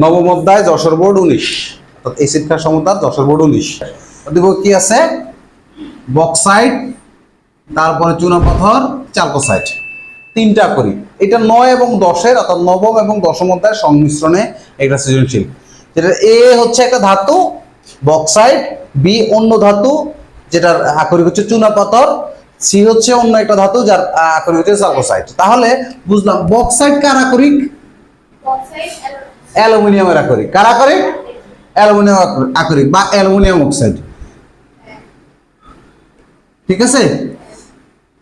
নবম অধ্যায় যশোর বোর্ড 19, অর্থাৎ এই শিক্ষা সমতা যশোর বোর্ড 19 কি আছে? বক্সাইট, তারপরে চুনাপাথর, চালকোসাইট, তিনটা করি। এটা 9 এবং 10-এর অর্থাৎ নবম এবং দশম অধ্যায়ের সংমিশ্রণে একটা সৃজনশীল। যেটা এ হচ্ছে একটা ধাতু বক্সাইট, বি অন্য ধাতু যেটার আকরিক হচ্ছে চুনাপাথর, সি হচ্ছে অন্য একটা ধাতু যার আকরিক হচ্ছে চালকোসাইট। তাহলে বুঝলাম বক্সাইট কার আকরিক? অ্যালুমিনিয়ামের আকরিক। কার আকরিক? অ্যালুমিনিয়াম আকরিক বা অ্যালুমিনিয়াম অক্সাইড। ঠিক আছে।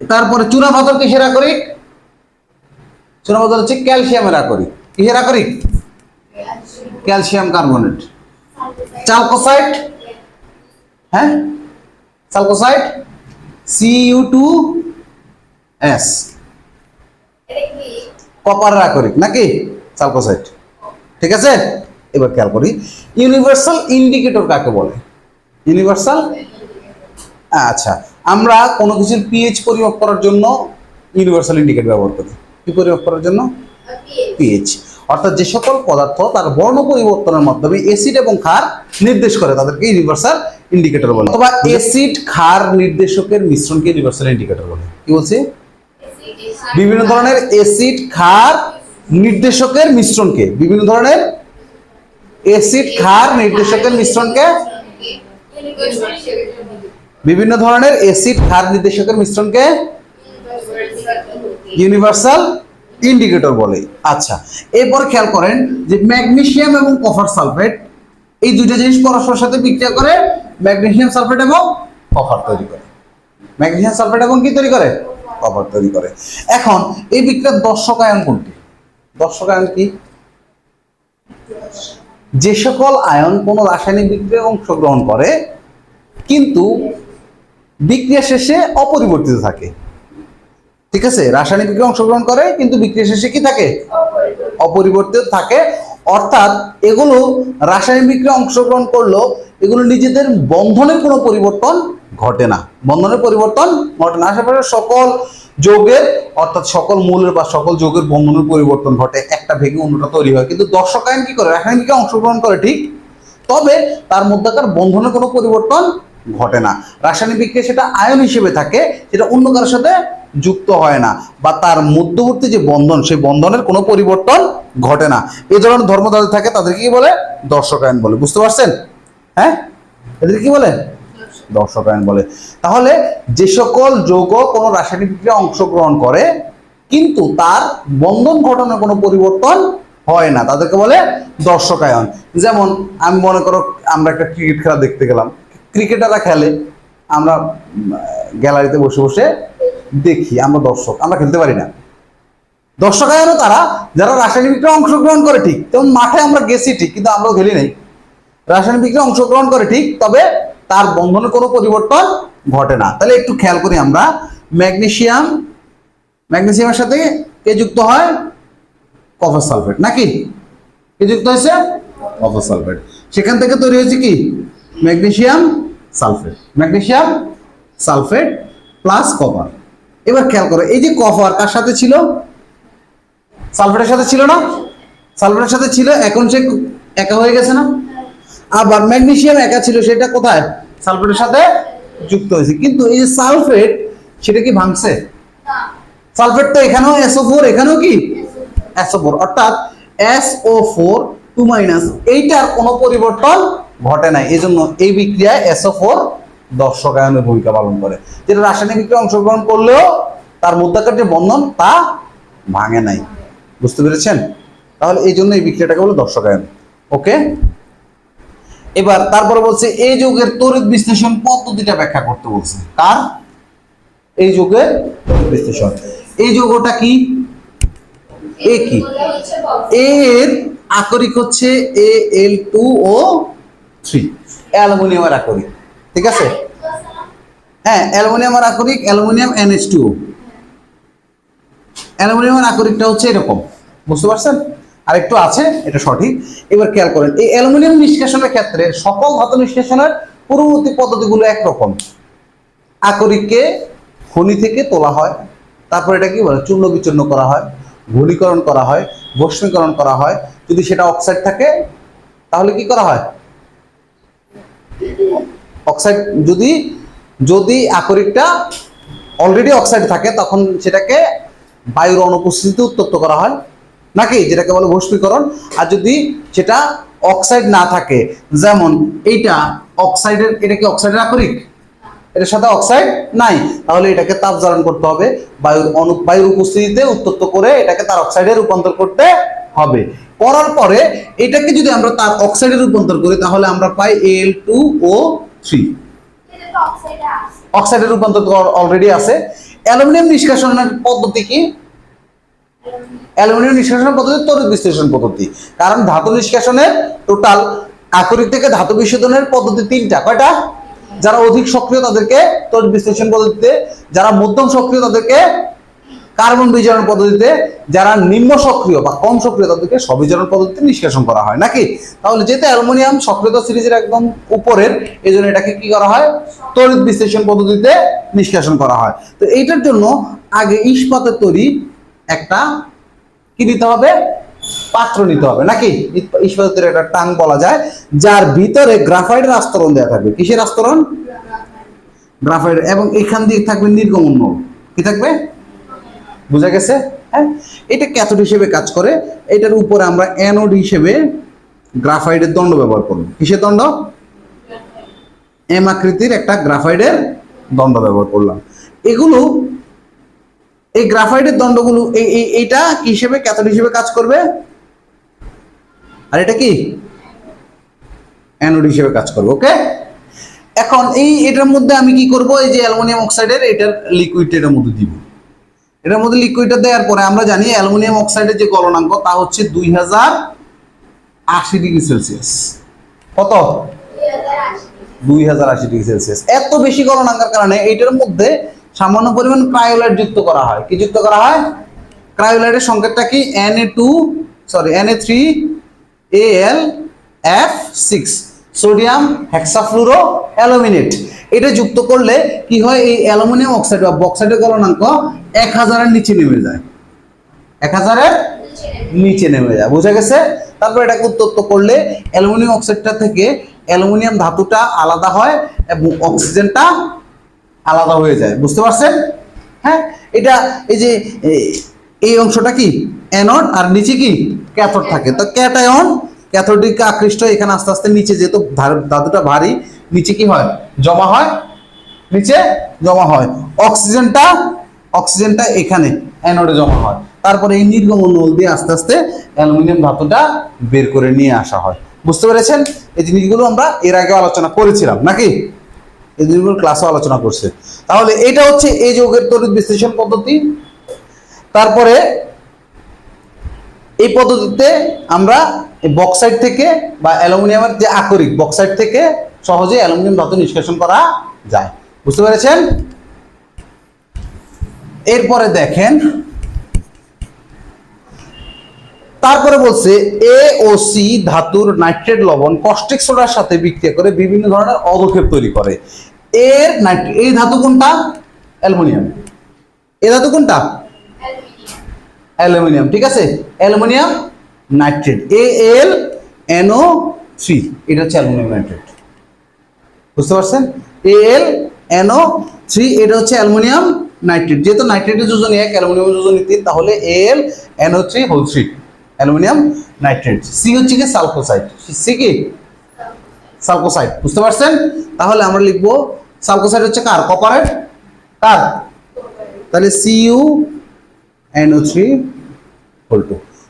তারপরে চুনাপাথর কিসের আকরিক? চুনাপাথর হচ্ছে ক্যালসিয়ামের আকরিক। কিসের আকরিক? Calcium carbonate. চালকোসাইট, হ্যাঁ চালকোসাইট Cu2S, কপারের আকরিক নাকি চালকোসাইট। ঠিক আছে। এবার খেয়াল করি ইউনিভার্সাল ইন্ডিকেটর কাকে বলে? ইউনিভার্সাল, আচ্ছা, আমরা কোনো কিছুর পিএইচ পরিমাপ করার জন্য ইউনিভার্সাল ইন্ডিকেটর ব্যবহার করি। কি পরিমাপ করার জন্য? পিএইচ। অর্থাৎ যে সকল পদার্থ তার বর্ণ পরিবর্তনের মাধ্যমে অ্যাসিড এবং ক্ষার নির্দেশ করে তাদেরকে ইউনিভার্সাল ইন্ডিকেটর বলে। অথবা অ্যাসিড ক্ষার নির্দেশকের মিশ্রণকে ইউনিভার্সাল ইন্ডিকেটর বলে। কি বলছি? বিভিন্ন ধরনের অ্যাসিড ক্ষার নির্দেশকের মিশ্রণকে, বিভিন্ন ধরনের অ্যাসিড ক্ষার নির্দেশকের মিশ্রণকে, বিভিন্ন ধরনের অ্যাসিড ক্ষার নির্দেশকের মিশ্রণকে ইউনিভার্সাল ইন্ডিকেটর বলে। আচ্ছা, এরপর খেয়াল করেন যে ম্যাগনেসিয়াম এবং কপার সালফেট এই দুইটা জিনিস পরস্পরের সাথে বিক্রিয়া করে ম্যাগনেসিয়াম সালফেট এবং কপার তৈরি করে। ম্যাগনেসিয়াম সালফেট এবং কি তৈরি করে? কপার তৈরি করে। এখন এই বিক্রিয়ার দর্শক আয়ন কোনটি? দর্শক আয়ন কি? যে সকল আয়ন কোনো রাসায়নিক বিক্রিয়ায় অংশগ্রহণ করে কিন্তু বিক্রিয়া শেষে অপরিবর্তিত থাকে। ঠিক আছে, রাসায়নিক বিক্রিয়া অংশগ্রহণ করে কিন্তু বিক্রিয়া শেষে কি থাকে? অপরিবর্তিত থাকে। অর্থাৎ এগুলো রাসায়নিক বিক্রিয়া অংশগ্রহণ করলো, এগুলো নিজেদের বন্ধনের কোনো পরিবর্তন ঘটে না। বন্ধনের পরিবর্তন ঘটে না। আশেপাশে সকল যৌগের অর্থাৎ সকল মৌলের বা সকল যৌগের বন্ধনের পরিবর্তন ঘটে, একটা ভেঙে অন্যটা তৈরি হয়। কিন্তু দর্শক আয়ন কি করে? রাসায়নিক বিক্রিয়া অংশগ্রহণ করে ঠিক, তবে তার মধ্যকার বন্ধনের কোনো পরিবর্তন ঘটে না। রাসায়নিক বিক্রিয়া সেটা আয়ন হিসেবে থাকে, সেটা অন্য কারোর সাথে যুক্ত হয় না, বা তার মধ্যবর্তী যে বন্ধন সেই বন্ধনের কোনো পরিবর্তন ঘটে না। এই ধরনের ধর্ম যাদের থাকে তাদেরকে কি বলে? দর্শক আয়ন বলে। বুঝতে পারছেন? হ্যাঁ, এদের কি বলে? দর্শক আয়ন বলে। তাহলে যে সকল যৌগ কোনো রাসায়নিক বিক্রিয়ায় অংশগ্রহণ করে কিন্তু তার বন্ধন ঘটনার কোনো পরিবর্তন হয় না তাদেরকে বলে দর্শক আয়ন। যেমন আমি মনে করো আমরা একটা ক্রিকেট খেলা দেখতে গেলাম, ক্রিকেটাররা খেলে, আমরা গ্যালারিতে বসে বসে দেখি, আমরা দর্শক, আমরা খেলতে পারি না। দর্শক আয়নও তারা যারা রাসায়নিক বিক্রিয়ায় অংশগ্রহণ করে ঠিক, যেমন মাঠে আমরা গেছি ঠিক কিন্তু আমরাও খেলি নাই। রাসায়নিক বিক্রিয়ায় অংশগ্রহণ করে ঠিক, তবে তার বন্ধনে কোনো পরিবর্তন ঘটে না। তাহলে একটু খেয়াল করি আমরা, ম্যাগনেসিয়াম, ম্যাগনেসিয়ামের সাথে কে যুক্ত হয়? কপার সালফেট নাকি? কে যুক্ত হয়েছে? Copper sulphate. সেখান থেকে তৈরি হয়েছে কি? Magnesium sulphate. Magnesium sulphate plus copper. এবার খেয়াল করো, এই যে কপার কার সাথে ছিল? সালফেটের সাথে ছিল না? সালফেটের সাথে ছিল, এখন সে একা হয়ে গেছে না? আবার ম্যাগনেসিয়াম একা ছিল, সেটা কোথায়? সালফেটের সাথে যুক্ত হয়েছে। কিন্তু এই যে সালফেট, সেটা কি ভাঙছে? সালফেট তো এখানেও SO4, এখানেও কি SO4, অর্থাৎ SO4 2- এইটার কোনো পরিবর্তন ঘটে নাই। এই জন্য এই বিক্রিয়ায় SO4 দর্শক আয়নের ভূমিকা পালন করে। যেটা রাসায়নিক বিক্রিয়া অংশগ্রহণ করলেও তার মধ্যকার যে বন্ধন তা ভাঙে নাই। বুঝতে পেরেছেন? তাহলে এই জন্য এই বিক্রিয়াটাকে বলে দর্শক আয়ন। ওকে, এবার তারপরে বলছে এই যৌগের তড়িৎ বিশ্লেষণ পদ্ধতিটা ব্যাখ্যা করতে বলছে। কার? এই যৌগের তড়িৎ বিশ্লেষণ। এই যৌগটা কি? এ কি? এর আকরিক হচ্ছে Al2O3, অ্যালুমিনিয়ামের আকরিক। ঠিক আছে, হ্যাঁ অ্যালুমিনিয়ামের আকরিক অ্যালুমিনিয়াম NH2O। অ্যালুমিনিয়ামের আকরিকটা হচ্ছে এরকম। বুঝতে পারছেন? আর একটু আছে, এটা সঠিক। এবার খেয়াল করেন, এই অ্যালুমিনিয়াম নিষ্কাশনের ক্ষেত্রে সকল ধাতু নিষ্কাশনের পূর্ববর্তী পদ্ধতিগুলো একরকম। আকরিককে খনি থেকে তোলা হয়, তারপর এটা কি বলে? চূর্ণ বিচূর্ণ করা হয়, ঘনীকরণ করা হয়, ভস্মীকরণ করা হয়, যদি সেটা অক্সাইড থাকে তাহলে কি করা হয়? অক্সাইড যদি যদি আকরিকটা অলরেডি অক্সাইড থাকে তখন সেটাকে বায়ুর অনুপস্থিতিতে উত্তপ্ত করা হয় নাকি, যেটাকে বলে ভস্মীকরণ। আর যদি সেটা অক্সাইড না থাকে, যেমন এইটা অক্সাইডের, এটা কি অক্সাইডের আকরিক? এটার সাথে অক্সাইড নাই, তাহলে এটাকে তাপ জ্বালন করতে হবে, বায়ুর উপস্থিতিতে উত্তপ্ত করে এটাকে তার অক্সাইডে রূপান্তর করতে হবে। করার পরে এটাকে যদি আমরা তার অক্সাইডে রূপান্তর করি তাহলে আমরা পাই Al2O3। অক্সাইডের রূপান্তর অলরেডি আছে। অ্যালুমিনিয়াম নিষ্কাশনের পদ্ধতি কি? অ্যালুমিনিয়াম নিষ্কাশনের পদ্ধতি তড়িৎ বিশ্লেষণ পদ্ধতি। কারণ ধাতু নিষ্কাশনের টোটাল আকরিক থেকে ধাতু বিশোধনের পদ্ধতি তিনটা। কয়টা? যারা অধিক সক্রিয় তাদেরকে তড়িৎ বিশ্লেষণ পদ্ধতিতে, যারা মধ্যম সক্রিয় তাদেরকে কার্বন বিজারণ পদ্ধতিতে, যারা নিম্ন সক্রিয় বা কম সক্রিয় তাদেরকে সবিজারণ পদ্ধতিতে নিষ্কাশন করা হয় নাকি। তাহলে যেহেতু অ্যালুমিনিয়াম সক্রিয়তা সিরিজের একদম উপরের, এই জন্য এটাকে কি করা হয়? তড়িৎ বিশ্লেষণ পদ্ধতিতে নিষ্কাশন করা হয়। তো এইটার জন্য আগে ইস্পাতের তৈরি একটা কি নিতে হবে? পাত্র নিতে হবে নাকি। ইস্পাতের তৈরি একটা টাং বলা যায়, যার ভিতরে গ্রাফাইটের আস্তরণ দেওয়া থাকবে। কিসের আস্তরণ? গ্রাফাইট। এবং এখান দিয়ে থাকবে নির্গমন নল। কি থাকবে? বুঝা গেছে? হ্যাঁ, এটা ক্যাথোড হিসেবে কাজ করে। এটার উপরে আমরা অ্যানোড হিসেবে গ্রাফাইটের দণ্ড ব্যবহার করব। কিসের দণ্ড? এম আকৃতির একটা গ্রাফাইটের দণ্ড ব্যবহার করলাম। এগুলো, এই গ্রাফাইটের দণ্ডগুলো এইটা কি হিসেবে? ক্যাথোড হিসেবে কাজ করবে, আর এটা কি? অ্যানোড হিসেবে কাজ করবে। ওকে, এখন এটার মধ্যে আমি কি করব? এই যে অ্যালুমিনিয়াম অক্সাইডের এটার লিকুইড এটার মধ্যে দিব। এটার মধ্যে লিকুইডটা দেওয়ার পরে আমরা জানি অ্যালুমিনিয়াম অক্সাইডের যে গলনাঙ্ক তা হচ্ছে 2080 ডিগ্রি সেলসিয়াস। কত? 2080 ডিগ্রি সেলসিয়াস। এত বেশি গলনাঙ্কের কারণে এইটার মধ্যে সামান্য পরিমাণ ক্রায়োলাইট যুক্ত করা হয়। কি যুক্ত করা হয়? ক্রায়োলাইটের সংকেতটা কি? NaF6, sodium হেক্সাফ্লুরো aluminate. এটা যুক্ত করলে কি হয়? এই অ্যালুমিনিয়াম অক্সাইড বা বক্সাইডের গলনাঙ্ক 1000-এর নিচে নেমে যায়। 1000-এর নিচে নেমে যায়। বুঝা গেছে? তারপর এটাকে উত্তপ্ত করলে অ্যালুমিনিয়াম অক্সাইডটা থেকে অ্যালুমিনিয়াম ধাতুটা আলাদা হয় এবং অক্সিজেনটা আলাদা হয়ে যায়। বুঝতে পারছেন? হ্যাঁ, এটা এই যে এই অংশটা কি? অ্যানোড, আর নিচে কি? ক্যাথোড থাকে। তো ক্যাটায়ন ক্যাথোডিকে আকৃষ্ট, এখানে আস্তে আস্তে নিচে, যেহেতু ধাতুটা ভারী, নিচে কি হয়? জমা হয়, নিচে জমা হয়। অক্সিজেনটা এখানে অ্যানোডে জমা হয়। তারপরে এই নির্গমন নল দিয়ে আস্তে আস্তে অ্যালুমিনিয়াম ধাতুটা বের করে নিয়ে আসা হয়। বুঝতে পেরেছেন? এই জিনিসগুলো আমরা এর আগে আলোচনা করেছিলাম নাকি, এই জিনিসগুলো ক্লাসে আলোচনা করছে। তাহলে এটা হচ্ছে এই যৌগের তড়িৎ বিশ্লেষণ পদ্ধতি। তারপরে এই পদ্ধতিতে আমরা বক্সাইড থেকে বা অ্যালুমিনিয়ামের যে আকরিক, বক্সাইড থেকে সহজে অ্যালুমিনিয়াম ধাতু নিষ্কাশন করা যায়। বুঝতে পেরেছেন? এরপরে দেখেন, তারপরে বলছে AOC ধাতুর নাইট্রেট লবণ কস্টিক সোডার সাথে বিক্রিয়া করে বিভিন্ন ধরনের অধক্ষেপ তৈরি করে। এই ধাতু কোনটা? অ্যালুমিনিয়াম। এই ধাতু কোনটা? অ্যালুমিনিয়াম। ঠিক আছে, অ্যালুমিনিয়াম নাইট্রেট AlNO3, এটা হচ্ছে অ্যালুমিনিয়াম নাইট্রেট। বুঝতে পারছেন? AlNO3 এটা হচ্ছে অ্যালুমিনিয়াম নাইট্রেট। যেহেতু নাইট্রেটের যোজন 1, অ্যালুমিনিয়ামের যোজন 3, তাহলে AlNO3 অ্যালুমিনিয়াম নাইট্রেট। সি হচ্ছে কি? সালফোসাইড। সি কি? সালফোসাইড। বুঝতে পারছেন? তাহলে আমরা লিখবো সালফোসাইড হচ্ছে কার? কপারের। কার? তাহলে CuNO3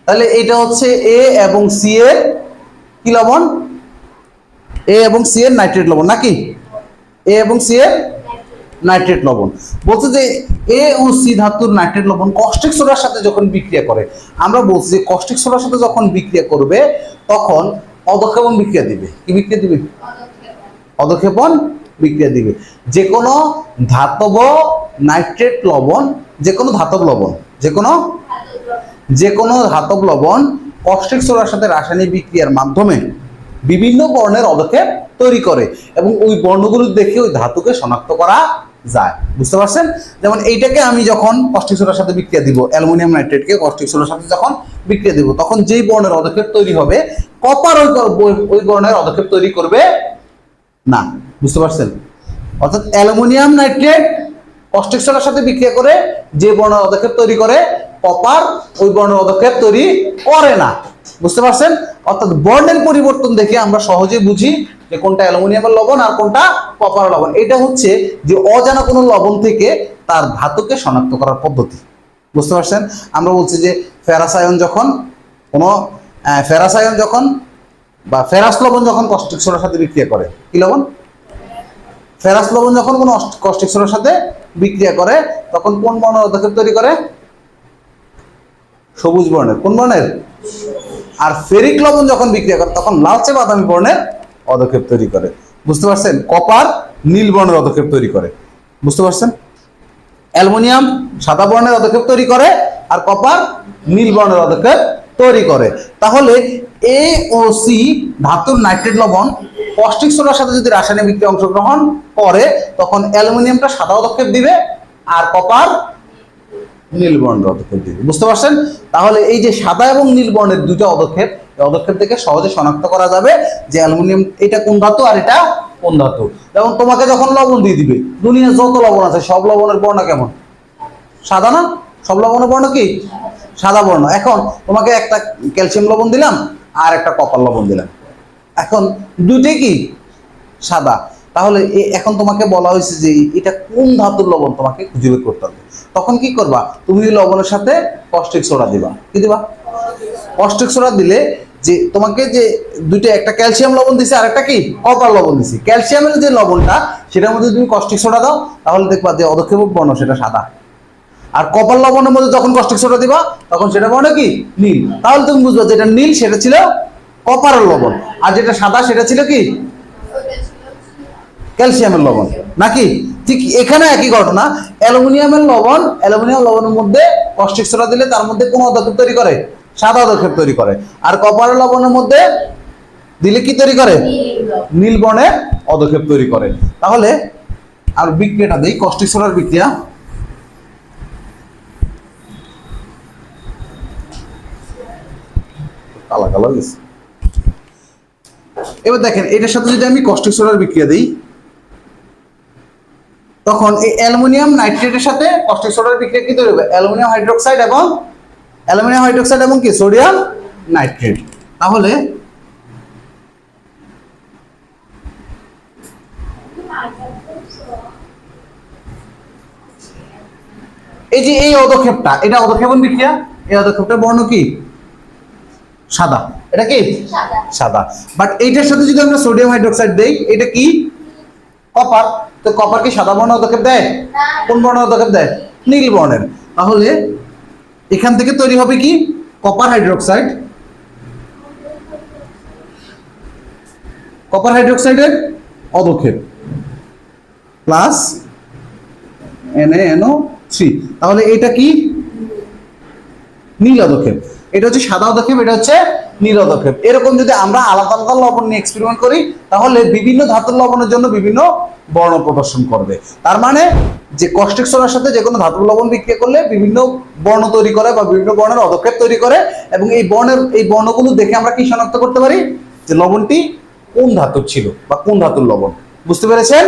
তাহলে এটা হচ্ছে A এবং C এর কি লবণ? A এবং C এর নাইট্রেট লবণ নাকি? A এবং C এর নাইট্রেট লবণ। বলছে যে A ও C ধাতুর নাইট্রেট লবণ কস্টিক সোডার সাথে যখন বিক্রিয়া করে, আমরা বলছি যে কস্টিক সোডার সাথে যখন বিক্রিয়া করবে তখন অধক্ষেপণ বিক্রিয়া দিবে। কি বিক্রিয়া দিবে? অধক্ষেপণ বিক্রিয়া দিবে। যে কোনো ধাতব নাইট্রেট লবণ, যে কোনো ধাতব লবণ, যে কোনো ধাতব লবণ কস্টিক সোডার সাথে রাসায়নিক বিক্রিয়ার মাধ্যমে বিভিন্ন বর্ণের অধক্ষেপ তৈরি করে এবং ওই বর্ণগুলো দেখে ওই ধাতুকে শনাক্ত করা যায়। বুঝতে পারছেন? যেমন এইটাকে আমি যখন কস্টিক সোডার সাথে বিক্রিয়া দিব, অ্যালুমিনিয়াম নাইট্রেটকে কস্টিক সোডার সাথে যখন বিক্রিয়া দিব, তখন যেই বর্ণের পদক্ষেপ তৈরি হবে, কপার ওই বর্ণের পদক্ষেপ তৈরি করবে না। বুঝতে পারছেন? অর্থাৎ অ্যালুমিনিয়াম নাইট্রেট কস্টিক সোডার সাথে বিক্রিয়া করে যে বর্ণের পদক্ষেপ তৈরি করে, কপার ওই বর্ণের পদক্ষেপ তৈরি করে না। বুঝতে পারছেন? অর্থাৎ বর্ণের পরিবর্তন দেখে আমরা সহজে বুঝি যে কোনটা অ্যালুমিনিয়ামের লবণ আর কোনটা কপার লবণ। এটা হচ্ছে যে অজানা কোনো লবণ থেকে তার ধাতুকে শনাক্ত করার পদ্ধতি। বুঝতে পারছেন? আমরা বলছি যে ফেরাস আয়ন যখন কোনো ফেরাস আয়ন যখন বা ফেরাস লবণ যখন কস্টিক সোডার সাথে বিক্রিয়া করে, কি লবণ? ফেরাস লবণ যখন কোনো কস্টিক সোডার সাথে বিক্রিয়া করে, তখন কোন বর্ণের পদক্ষেপ তৈরি করে? সবুজ বর্ণের। কোন বর্ণের? আর ফেরিক লবণ যখন বিক্রিয়া করে, তখন লালচে বাদামি বর্ণের পদক্ষেপ তৈরি করে। বুঝতে পারছেন? কপার নীল বর্ণের পদক্ষেপ তৈরি করে। বুঝতে পারছেন? অ্যালুমিনিয়াম সাদা বর্ণের পদক্ষেপ তৈরি করে, আর কপার নীল বর্ণের পদক্ষেপ তৈরি করে। তাহলে এ ও সি ধাতুর নাইট্রেট লবণ কস্টিক সোডার সাথে যদি রাসায়নিক বিক্রিয়ায় অংশগ্রহণ করে, তখন অ্যালুমিনিয়ামটা সাদা পদক্ষেপ দিবে আর কপার নীল বর্ণের পদক্ষেপ দিবে। বুঝতে পারছেন? তাহলে এই যে সাদা এবং নীল বর্ণের দুটো পদক্ষেপ, এই পদক্ষেপ থেকে সহজে শনাক্ত করা যাবে যে অ্যালুমিনিয়াম এটা কোন ধাতু আর এটা কোন ধাতু। যেমন তোমাকে যখন লবণ দিয়ে দিবে, দুনিয়ার যত লবণ আছে সব লবণের বর্ণ কেমন? সাদা না? সব লবণের বর্ণ কি সাদা বর্ণ। এখন তোমাকে একটা ক্যালসিয়াম লবণ দিলাম আর একটা কপার লবণ দিলাম, এখন দুটোই কি সাদা। তাহলে এখন তোমাকে বলা হয়েছে যে এটা কোন ধাতুর লবণ তোমাকে খুঁজে বের করতে হবে। তখন কি করবা? তুমি লবণের সাথে কস্টিক সোডা দিবা। কি দিবা? কস্টিক সোডা দিলে যে তোমাকে যে দুইটা, একটা ক্যালসিয়াম লবণ দিছে আর একটা কি কপার লবণ দিছে, ক্যালসিয়ামের যে লবণটা সেটার মধ্যে তুমি কস্টিক সোডা দাও, তাহলে দেখবা যে অদক্ষেপক বর্ণ সেটা সাদা। আর কপার লবণের মধ্যে যখন কস্টিক সোডা দিবা, তখন সেটা বর্ণ কি নীল। তাহলে তুমি বুঝবা যেটা নীল সেটা ছিল কপারের লবণ, আর যেটা সাদা সেটা ছিল কি ক্যালসিয়ামের লবণ, নাকি? ঠিক এখানে একই ঘটনা। অ্যালুমিনিয়াম লবণের মধ্যে কস্টিক সোডা দিলে তার মধ্যে কোন পদক্ষেপ তৈরি করে? সাদা পদক্ষেপ তৈরি করে। আর কপারের লবণের মধ্যে দিলে কি তৈরি করে? নীল বর্ণের পদক্ষেপ তৈরি করে। তাহলে আর বিক্রিয়াটা দেই, কস্টিক সোডার বিক্রিয়া। কালা কালা গেছে। এবার দেখেন, এটার সাথে যদি আমি কস্টিক সোডার বিক্রিয়া দিই, তখন এই অ্যালুমিনিয়াম নাইট্রেটের সাথে কস্টিক সোডার বিক্রিয়া কি তৈরি হবে? অ্যালুমিনিয়াম হাইড্রোক্সাইড এবং কি সোডিয়াম নাইট্রেট। তাহলে এই যে এই পদক্ষেপটা, এটা অদক্ষেপণ বিক্রিয়া। এই পদক্ষেপটার বর্ণ কি সাদা। এটা কি সাদা। বাট এইটার সাথে যদি আমরা সোডিয়াম হাইড্রোক্সাইড দেই, এটা কি কপার। তো কপার কি সাদা বর্ণ পদক্ষেপ দেয়? কোন বর্ণ পদক্ষেপ দেয়? নীল বর্ণের। তাহলে এখান থেকে তৈরি হবে কি কপার হাইড্রোক্সাইডের অদক্ষেপ প্লাস NaNO3। তাহলে এটা কি নীল পদক্ষেপ। এটা হচ্ছে সাদা পদক্ষেপ, এটা হচ্ছে নীল পদক্ষেপ। এরকম যদি আমরা আলাদা আলাদা লবণ নিয়ে এক্সপেরিমেন্ট করি, তাহলে বিভিন্ন ধাতুর লবণের জন্য বিভিন্ন বর্ণ প্রদর্শন করবে। তার মানে যে কস্টিক সোডার সাথে যে কোনো ধাতুর লবণ বিক্রিয়া করলে বিভিন্ন বর্ণ তৈরি করে বা বিভিন্ন বর্ণের পদক্ষেপ তৈরি করে, এবং এই বর্ণগুলো দেখে আমরা কি শনাক্ত করতে পারি যে লবণটি কোন ধাতুর ছিল বা কোন ধাতুর লবণ। বুঝতে পেরেছেন?